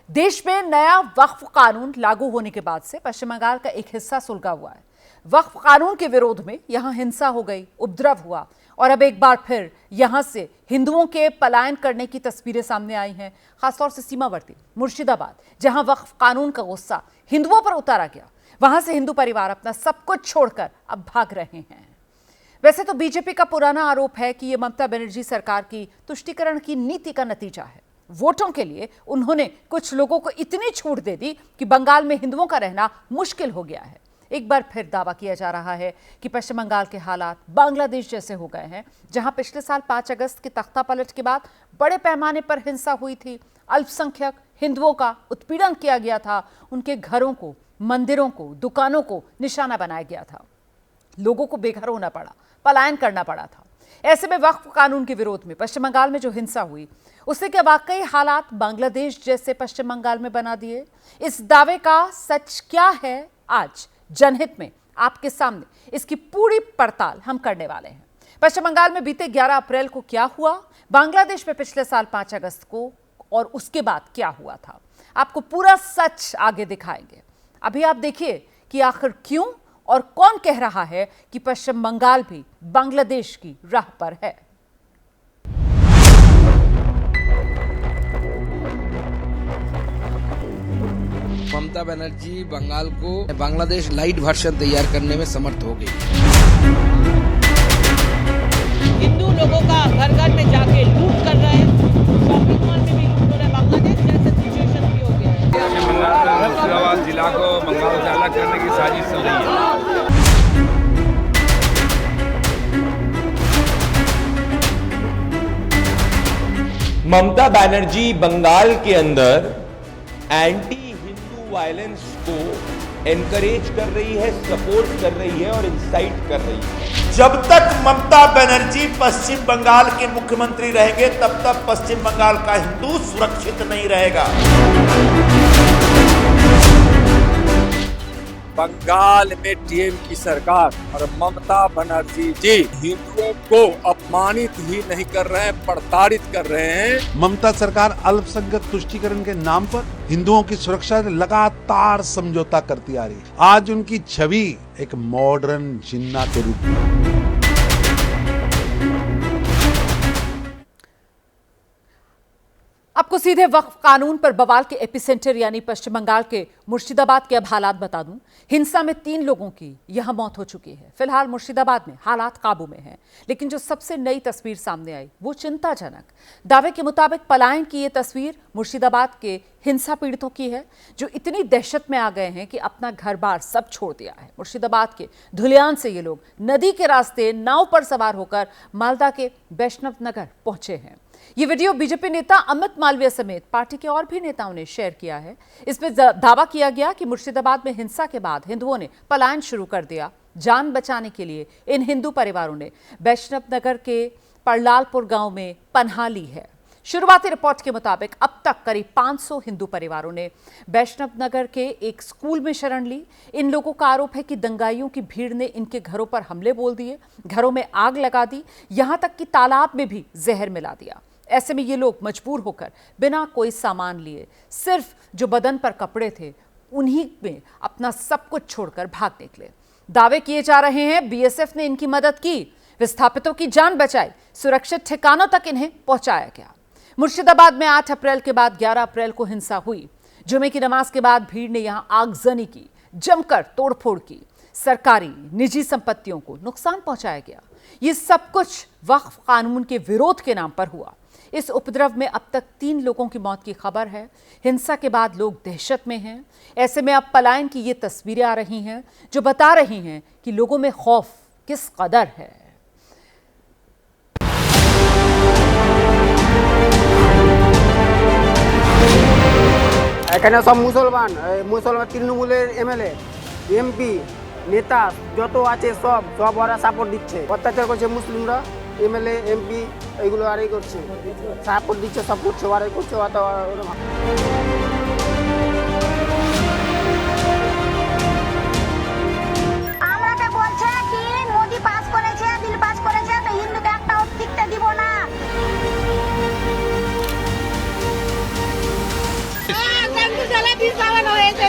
देश में नया वक्फ कानून लागू होने के बाद से पश्चिम बंगाल का एक हिस्सा सुलगा हुआ है। वक्फ कानून के विरोध में यहां हिंसा हो गई, उपद्रव हुआ और अब एक बार फिर यहां से हिंदुओं के पलायन करने की तस्वीरें सामने आई हैं। खासतौर से सीमावर्ती मुर्शिदाबाद, जहां वक्फ कानून का गुस्सा हिंदुओं पर उतारा गया, वहां से हिंदू परिवार अपना सब कुछ छोड़कर अब भाग रहे हैं। वैसे तो बीजेपी का पुराना आरोप है कि यह ममता बनर्जी सरकार की तुष्टीकरण की नीति का नतीजा है। वोटों के लिए उन्होंने कुछ लोगों को इतनी छूट दे दी कि बंगाल में हिंदुओं का रहना मुश्किल हो गया है। एक बार फिर दावा किया जा रहा है कि पश्चिम बंगाल के हालात बांग्लादेश जैसे हो गए हैं, जहां पिछले साल 5 अगस्त के तख्तापलट के बाद बड़े पैमाने पर हिंसा हुई थी। अल्पसंख्यक हिंदुओं का उत्पीड़न किया गया था, उनके घरों को, मंदिरों को, दुकानों को निशाना बनाया गया था। लोगों को बेघर होना पड़ा, पलायन करना पड़ा था। ऐसे में वक्फ कानून के विरोध में पश्चिम बंगाल में जो हिंसा हुई, उससे क्या वाकई हालात बांग्लादेश जैसे पश्चिम बंगाल में बना दिए? इस दावे का सच क्या है, आज जनहित में आपके सामने इसकी पूरी पड़ताल हम करने वाले हैं। पश्चिम बंगाल में बीते 11 अप्रैल को क्या हुआ, बांग्लादेश में पिछले साल 5 अगस्त को और उसके बाद क्या हुआ था, आपको पूरा सच आगे दिखाएंगे। अभी आप देखिए कि आखिर क्यों और कौन कह रहा है कि पश्चिम बंगाल भी बांग्लादेश की राह पर है। ममता बनर्जी बंगाल को बांग्लादेश लाइट वर्जन तैयार करने में समर्थ हो गई। हिंदू लोगों का घर घर में जाके लूट कर रहे हैं, शॉपिंग मॉल में भी लूट हो रहा है। बांग्लादेश जैसे सिचुएशन भी हो गया है। मुर्शिदाबाद जिला को बंगाल से अलग करने की साजिश चल रही है। ममता बनर्जी बंगाल के अंदर एंटी हिंदू वायलेंस को एनकरेज कर रही है, सपोर्ट कर रही है और इंसाइट कर रही है। जब तक ममता बनर्जी पश्चिम बंगाल के मुख्यमंत्री रहेंगे, तब तक पश्चिम बंगाल का हिंदू सुरक्षित नहीं रहेगा। बंगाल में टीएम की सरकार और ममता बनर्जी जी हिंदुओं को अपमानित ही नहीं कर रहे हैं, प्रताड़ित कर रहे हैं। ममता सरकार अल्पसंख्यक तुष्टीकरण के नाम पर हिंदुओं की सुरक्षा से लगातार समझौता करती आ रही है। आज उनकी छवि एक मॉडर्न जिन्ना के रूप में। आपको सीधे वक्फ कानून पर बवाल के एपिसेंटर यानी पश्चिम बंगाल के मुर्शिदाबाद के अब हालात बता दूं। हिंसा में 3 लोगों की यहां मौत हो चुकी है। फिलहाल मुर्शिदाबाद में हालात काबू में हैं, लेकिन जो सबसे नई तस्वीर सामने आई वो चिंताजनक। दावे के मुताबिक पलायन की ये तस्वीर मुर्शिदाबाद के हिंसा पीड़ितों की है, जो इतनी दहशत में आ गए हैं कि अपना घर बार सब छोड़ दिया है। मुर्शिदाबाद के धुलियान से ये लोग नदी के रास्ते नाव पर सवार होकर मालदा के वैष्णव नगर पहुंचे हैं। ये वीडियो बीजेपी नेता अमित मालवीय समेत पार्टी के और भी नेताओं ने शेयर किया है। इसमें दावा किया गया कि मुर्शिदाबाद में हिंसा के बाद हिंदुओं ने पलायन शुरू कर दिया। जान बचाने के लिए इन हिंदू परिवारों ने वैष्णव नगर के परलालपुर गांव में पनाह ली है। शुरुआती रिपोर्ट के मुताबिक अब तक करीब 500 हिंदू परिवारों ने वैष्णव नगर के एक स्कूल में शरण ली। इन लोगों का आरोप है कि दंगाइयों की भीड़ ने इनके घरों पर हमले बोल दिए, घरों में आग लगा दी, यहां तक कि तालाब में भी जहर मिला दिया। ऐसे में ये लोग मजबूर होकर बिना कोई सामान लिए, सिर्फ जो बदन पर कपड़े थे उन्हीं में अपना सब कुछ छोड़कर भाग निकले। दावे किए जा रहे हैं बीएसएफ ने इनकी मदद की, विस्थापितों की जान बचाई, सुरक्षित ठिकानों तक इन्हें पहुंचाया गया। मुर्शिदाबाद में 8 अप्रैल के बाद 11 अप्रैल को हिंसा हुई। जुमे की नमाज के बाद भीड़ ने यहां आगजनी की, जमकर तोड़फोड़ की, सरकारी निजी संपत्तियों को नुकसान पहुंचाया गया। ये सब कुछ वक्फ कानून के विरोध के नाम पर हुआ। इस उपद्रव में अब तक 3 लोगों की मौत की खबर है। हिंसा के बाद लोग दहशत में हैं। ऐसे में अब पलायन की ये तस्वीरें आ रही हैं, जो बता रही हैं कि लोगों में खौफ किस कदर है। এখানে সব মুসলমান তৃণমূলের এমএলএ এমপি নেতা যত আছে সব ওরা সাপোর্ট দিচ্ছে। অত্যাচার করছে মুসলিমরা, এমএলএ এমপি এগুলো আরই করছে, সাপোর্ট দিচ্ছে, সব করছে, ওরাই করছে। আমাকে বলছে কি মোদি পাস করেছে, বিল পাস করেছে, তো হিন্দুকে একটাও টিকতে দিব না।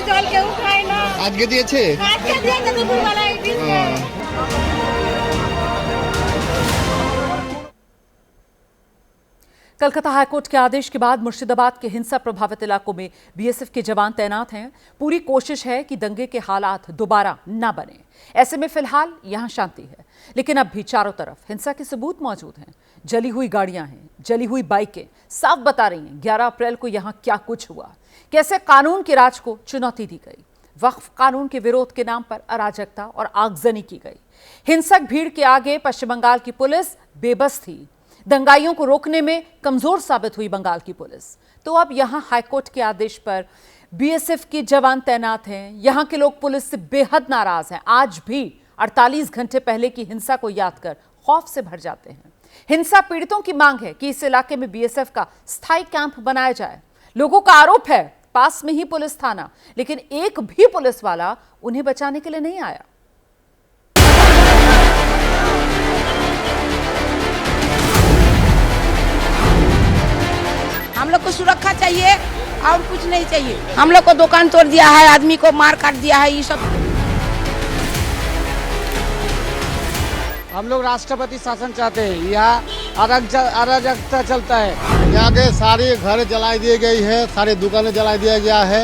জলকে উঠায় না আজকে দিয়েছে আজকে দিয়েছে দুপুরবেলায় দিচ্ছে कलकत्ता हाईकोर्ट के आदेश के बाद मुर्शिदाबाद के हिंसा प्रभावित इलाकों में बीएसएफ के जवान तैनात हैं। पूरी कोशिश है कि दंगे के हालात दोबारा न बने। ऐसे में फिलहाल यहां शांति है, लेकिन अब भी चारों तरफ हिंसा के सबूत मौजूद हैं। जली हुई गाड़ियां हैं, जली हुई बाइकें साफ बता रही हैं 11 अप्रैल को यहां क्या कुछ हुआ, कैसे कानून के राज को चुनौती दी गई, वक्फ कानून के विरोध के नाम पर अराजकता और आगजनी की गई। हिंसक भीड़ के आगे पश्चिम बंगाल की पुलिस बेबस थी। दंगाइयों को रोकने में कमजोर साबित हुई बंगाल की पुलिस। तो अब यहां हाईकोर्ट के आदेश पर बीएसएफ के जवान तैनात हैं। यहां के लोग पुलिस से बेहद नाराज हैं। आज भी 48 घंटे पहले की हिंसा को याद कर खौफ से भर जाते हैं। हिंसा पीड़ितों की मांग है कि इस इलाके में बीएसएफ का स्थायी कैंप बनाया जाए। लोगों का आरोप है पास में ही पुलिस थाना, लेकिन एक भी पुलिस वाला उन्हें बचाने के लिए नहीं आया। हम लोग को सुरक्षा चाहिए और कुछ नहीं चाहिए। हम लोग को दुकान तोड़ दिया है, आदमी को मार काट दिया है, ये सब। हम लोग राष्ट्रपति शासन चाहते हैं। यहाँ अराजकता चलता है। यहाँ के सारे घर जला दिए गई है, सारे दुकानें जला दिया गया है।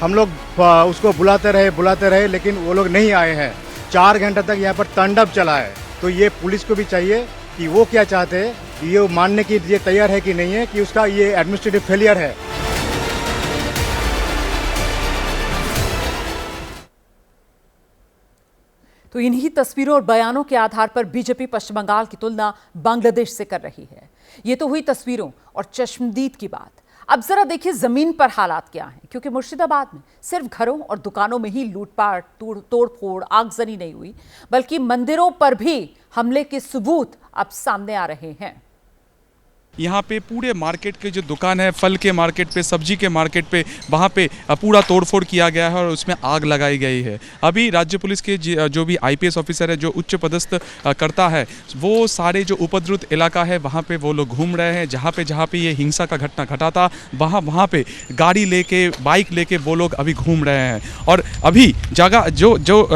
हम लोग उसको बुलाते रहे लेकिन वो लोग नहीं आए हैं। 4 घंटे तक यहाँ पर तांडव चला है। तो ये पुलिस को भी चाहिए कि वो क्या चाहते हैं, ये मानने की ये तैयार है कि नहीं है कि उसका ये एडमिनिस्ट्रेटिव फेलियर है। तो इन्हीं तस्वीरों और बयानों के आधार पर बीजेपी पश्चिम बंगाल की तुलना बांग्लादेश से कर रही है। ये तो हुई तस्वीरों और चश्मदीद की बात। अब जरा देखिए जमीन पर हालात क्या हैं, क्योंकि मुर्शिदाबाद में सिर्फ घरों और दुकानों में ही लूटपाट, तोड़फोड़, आगजनी नहीं हुई, बल्कि मंदिरों पर भी हमले के सबूत अब सामने आ रहे हैं। यहाँ पे पूरे मार्केट के जो दुकान है, फल के मार्केट पे, सब्जी के मार्केट पे, वहाँ पे पूरा तोड़फोड़ किया गया है और उसमें आग लगाई गई है। अभी राज्य पुलिस के जो भी आईपीएस ऑफिसर है, जो उच्च पदस्थ करता है, वो सारे जो उपद्रुत इलाका है वहाँ पे वो लोग घूम रहे हैं। जहाँ पे ये हिंसा का घटना घटा था वहाँ पे गाड़ी लेके, बाइक लेके वो लोग अभी घूम रहे हैं। और अभी जगह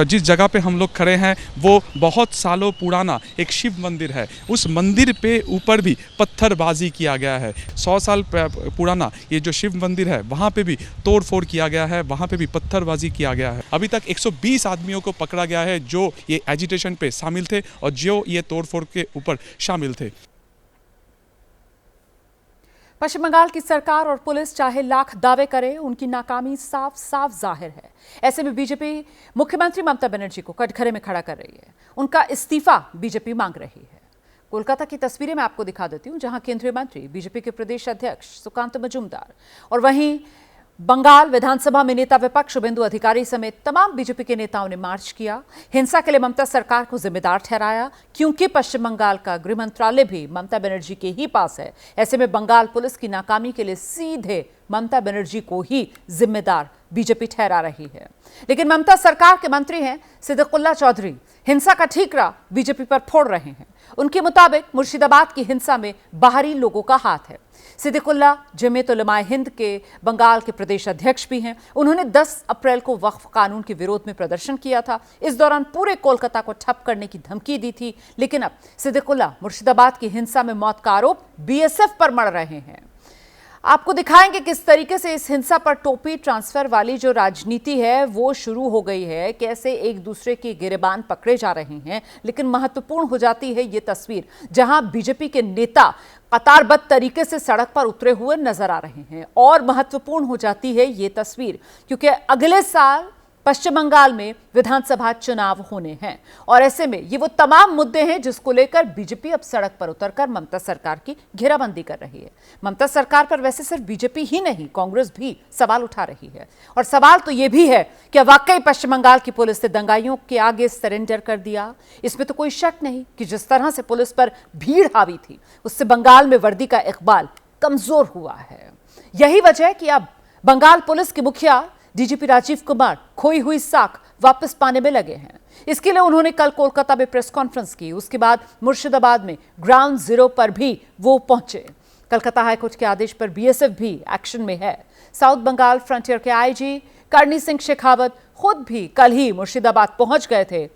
जिस जगह पे हम लोग खड़े हैं वो बहुत सालों पुराना एक शिव मंदिर है। उस मंदिर पे ऊपर भी पत्थरबाजी किया गया है। 100 साल पुराना ये जो शिव मंदिर है वहाँ पे भी तोड़फोड़ किया गया है, वहाँ पे भी पत्थरबाजी किया गया है। अभी तक 120 आदमियों को पकड़ा गया है जो ये एजिटेशन पे शामिल थे और जो ये तोड़फोड़ के ऊपर शामिल थे। पश्चिम बंगाल की सरकार और पुलिस चाहे लाख दावे करे, उनकी नाकामी साफ साफ जाहिर है। ऐसे में बीजेपी मुख्यमंत्री ममता बनर्जी को कटघरे में खड़ा कर रही है। उनका इस्तीफा बीजेपी मांग रही है। कोलकाता की तस्वीरें मैं आपको दिखा देती हूं, जहां केंद्रीय मंत्री, बीजेपी के प्रदेश अध्यक्ष सुकांत मजूमदार और वहीं बंगाल विधानसभा में नेता विपक्ष शुभेंदु अधिकारी समेत तमाम बीजेपी के नेताओं ने मार्च किया। हिंसा के लिए ममता सरकार को जिम्मेदार ठहराया, क्योंकि पश्चिम बंगाल का गृह मंत्रालय भी ममता बनर्जी के ही पास है। ऐसे में बंगाल पुलिस की नाकामी के लिए सीधे ममता बनर्जी को ही जिम्मेदार बीजेपी ठहरा रही है। लेकिन ममता सरकार के मंत्री हैं सिद्दीकुल्ला चौधरी, हिंसा का ठीकरा बीजेपी पर फोड़ रहे हैं। उनके मुताबिक मुर्शिदाबाद की हिंसा में बाहरी लोगों का हाथ है। सिद्दीकुल्ला जमीयत उलमाए हिंद के बंगाल के प्रदेश अध्यक्ष भी हैं। उन्होंने 10 अप्रैल को वक्फ कानून के विरोध में प्रदर्शन किया था। इस दौरान पूरे कोलकाता को ठप करने की धमकी दी थी। लेकिन अब सिद्दीकुल्ला मुर्शिदाबाद की हिंसा में मौत का आरोप बीएसएफ पर मढ़ रहे हैं। आपको दिखाएंगे किस तरीके से इस हिंसा पर टोपी ट्रांसफर वाली जो राजनीति है वो शुरू हो गई है, कैसे एक दूसरे के गिरेबान पकड़े जा रहे हैं। लेकिन महत्वपूर्ण हो जाती है ये तस्वीर, जहां बीजेपी के नेता कतारबद्ध तरीके से सड़क पर उतरे हुए नजर आ रहे हैं। और महत्वपूर्ण हो जाती है ये तस्वीर क्योंकि अगले साल पश्चिम बंगाल में विधानसभा चुनाव होने हैं और ऐसे में ये वो तमाम मुद्दे हैं जिसको लेकर बीजेपी अब सड़क पर उतरकर ममता सरकार की घेराबंदी कर रही है। ममता सरकार पर वैसे सिर्फ बीजेपी ही नहीं, कांग्रेस भी सवाल उठा रही है। और सवाल तो ये भी है कि वाकई पश्चिम बंगाल की पुलिस ने दंगाइयों के आगे सरेंडर कर दिया। इसमें तो कोई शक नहीं कि जिस तरह से पुलिस पर भीड़ हावी थी उससे बंगाल में वर्दी का इकबाल कमजोर हुआ है। यही वजह है कि अब बंगाल पुलिस के मुखिया डीजीपी राजीव कुमार खोई हुई साख वापस पाने में लगे हैं। इसके लिए उन्होंने कल कोलकाता में प्रेस कॉन्फ्रेंस की। उसके बाद मुर्शिदाबाद में ग्राउंड जीरो पर भी वो पहुंचे। कलकत्ता हाईकोर्ट के आदेश पर बीएसएफ भी एक्शन में है। साउथ बंगाल फ्रंटियर के आईजी करणी सिंह शेखावत खुद भी कल ही मुर्शिदाबाद पहुंच गए थे।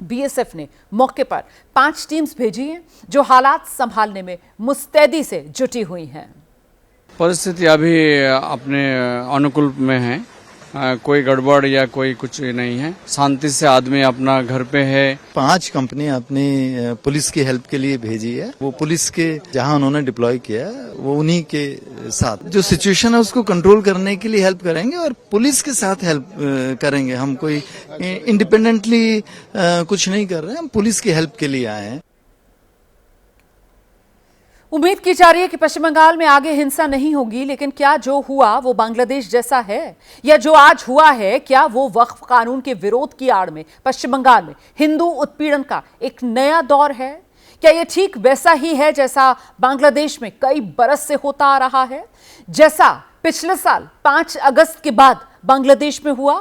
बीएसएफ ने मौके पर 5 टीम्स भेजी हैं जो हालात संभालने में मुस्तैदी से जुटी हुई हैं। परिस्थिति अभी अपने अनुकूल में है, कोई गड़बड़ या कोई कुछ नहीं है, शांति से आदमी अपना घर पे है। 5 कंपनी अपनी पुलिस की हेल्प के लिए भेजी है। वो पुलिस के जहां उन्होंने डिप्लॉय किया है वो उन्हीं के साथ जो सिचुएशन है उसको कंट्रोल करने के लिए हेल्प करेंगे और पुलिस के साथ हेल्प करेंगे। हम कोई इंडिपेंडेंटली कुछ नहीं कर रहे हैं, हम पुलिस की हेल्प के लिए आए हैं। उम्मीद की जा रही है कि पश्चिम बंगाल में आगे हिंसा नहीं होगी, लेकिन क्या जो हुआ वो बांग्लादेश जैसा है, या जो आज हुआ है क्या वो वक्फ कानून के विरोध की आड़ में पश्चिम बंगाल में हिंदू उत्पीड़न का एक नया दौर है? क्या ये ठीक वैसा ही है जैसा बांग्लादेश में कई बरस से होता आ रहा है, जैसा पिछले साल 5 अगस्त के बाद बांग्लादेश में हुआ?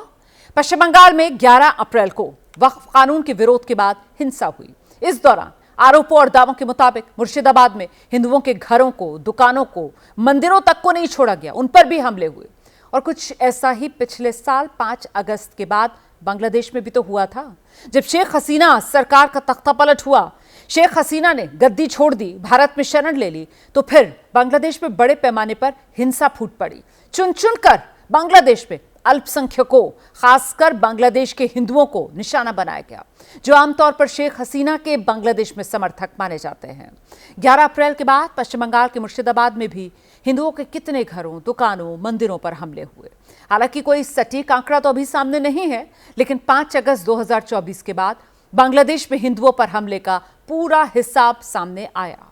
पश्चिम बंगाल में 11 अप्रैल को वक्फ कानून के विरोध के बाद हिंसा हुई। इस दौरान आरोपों और दावों के मुताबिक मुर्शिदाबाद में हिंदुओं के घरों को, दुकानों को, मंदिरों तक को नहीं छोड़ा गया, उन पर भी हमले हुए। और कुछ ऐसा ही पिछले साल 5 अगस्त के बाद बांग्लादेश में भी तो हुआ था, जब शेख हसीना सरकार का तख्ता पलट हुआ। शेख हसीना ने गद्दी छोड़ दी, भारत में शरण ले ली, तो फिर बांग्लादेश में बड़े पैमाने पर हिंसा फूट पड़ी। चुन चुन कर बांग्लादेश में अल्पसंख्यकों, खासकर बांग्लादेश के हिंदुओं को निशाना बनाया गया, जो आमतौर पर शेख हसीना के बांग्लादेश में समर्थक माने जाते हैं। 11 अप्रैल के बाद पश्चिम बंगाल के मुर्शिदाबाद में भी हिंदुओं के कितने घरों, दुकानों, मंदिरों पर हमले हुए। हालांकि कोई सटीक आंकड़ा तो अभी सामने नहीं है, लेकिन 5 अगस्त 2024 के बाद बांग्लादेश में हिंदुओं पर हमले का पूरा हिसाब सामने आया।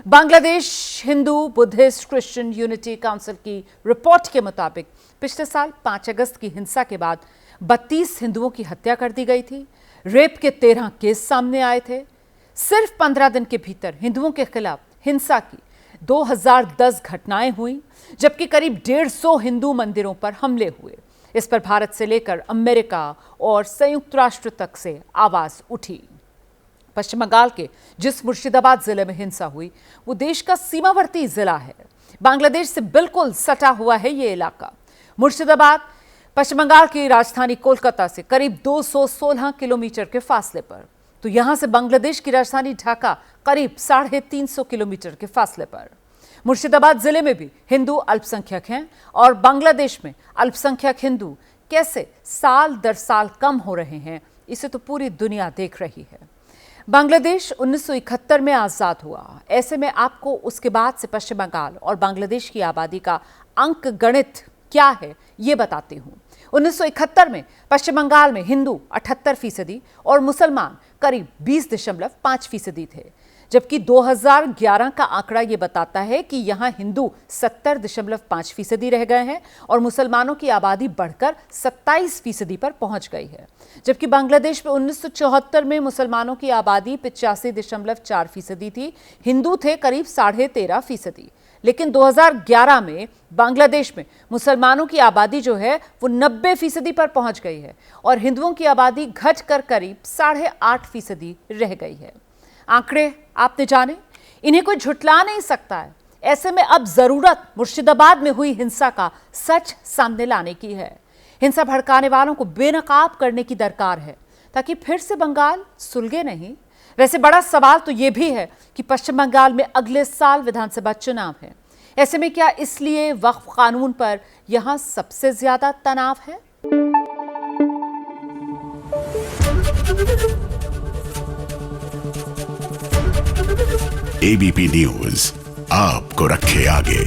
Bangladesh Hindu Buddhist Christian unity council की रिपोर्ट के मुताबिक पिछले साल 5 अगस्त की हिंसा के बाद 32 हिंदुओं की हत्या कर दी गई थी। रेप के 13 केस सामने आए थे। सिर्फ 15 दिन के भीतर हिंदुओं के खिलाफ हिंसा की 2010 घटनाएं हुई, जबकि करीब 150 हिंदू मंदिरों पर हमले हुए। इस पर भारत से लेकर अमेरिका और संयुक्त राष्ट्र तक से आवाज उठी। पश्चिम बंगाल के जिस मुर्शिदाबाद जिले में हिंसा हुई वो देश का सीमावर्ती जिला है। बांग्लादेश से बिल्कुल सटा हुआ है ये इलाका। मुर्शिदाबाद पश्चिम बंगाल की राजधानी कोलकाता से करीब 216 किलोमीटर के फासले पर, तो यहां से बांग्लादेश की राजधानी ढाका करीब 350 किलोमीटर के फासले पर। मुर्शिदाबाद जिले में भी हिंदू अल्पसंख्यक हैं और बांग्लादेश में अल्पसंख्यक हिंदू कैसे साल दर साल कम हो रहे हैं, इसे तो पूरी दुनिया देख रही है। बांग्लादेश 1971 में आज़ाद हुआ। ऐसे में आपको उसके बाद से पश्चिम बंगाल और बांग्लादेश की आबादी का अंक गणित क्या है ये बताती हूँ। 1971 में पश्चिम बंगाल में हिंदू 78% और मुसलमान करीब 20.5% थे, जबकि 2011 का आंकड़ा ये बताता है कि यहाँ हिंदू 70.5% रह गए हैं और मुसलमानों की आबादी बढ़कर 27% पर पहुंच गई है। जबकि बांग्लादेश में 1974 में मुसलमानों की आबादी 85.4% थी, हिंदू थे करीब 13.5%। लेकिन 2011 में बांग्लादेश में मुसलमानों की आबादी जो है वो 90% पर पहुंच गई है और हिंदुओं की आबादी घटकर करीब 8.5% रह गई है। आंकड़े आपने जाने, इन्हें कोई झुटला नहीं सकता है। ऐसे में अब जरूरत मुर्शिदाबाद में हुई हिंसा का सच सामने लाने की है। हिंसा भड़काने वालों को बेनकाब करने की दरकार है ताकि फिर से बंगाल सुलगे नहीं। वैसे बड़ा सवाल तो यह भी है कि पश्चिम बंगाल में अगले साल विधानसभा चुनाव है। ऐसे में क्या इसलिए वक्फ कानून पर यहां सबसे ज्यादा तनाव है? एबीपी न्यूज आपको रखे आगे।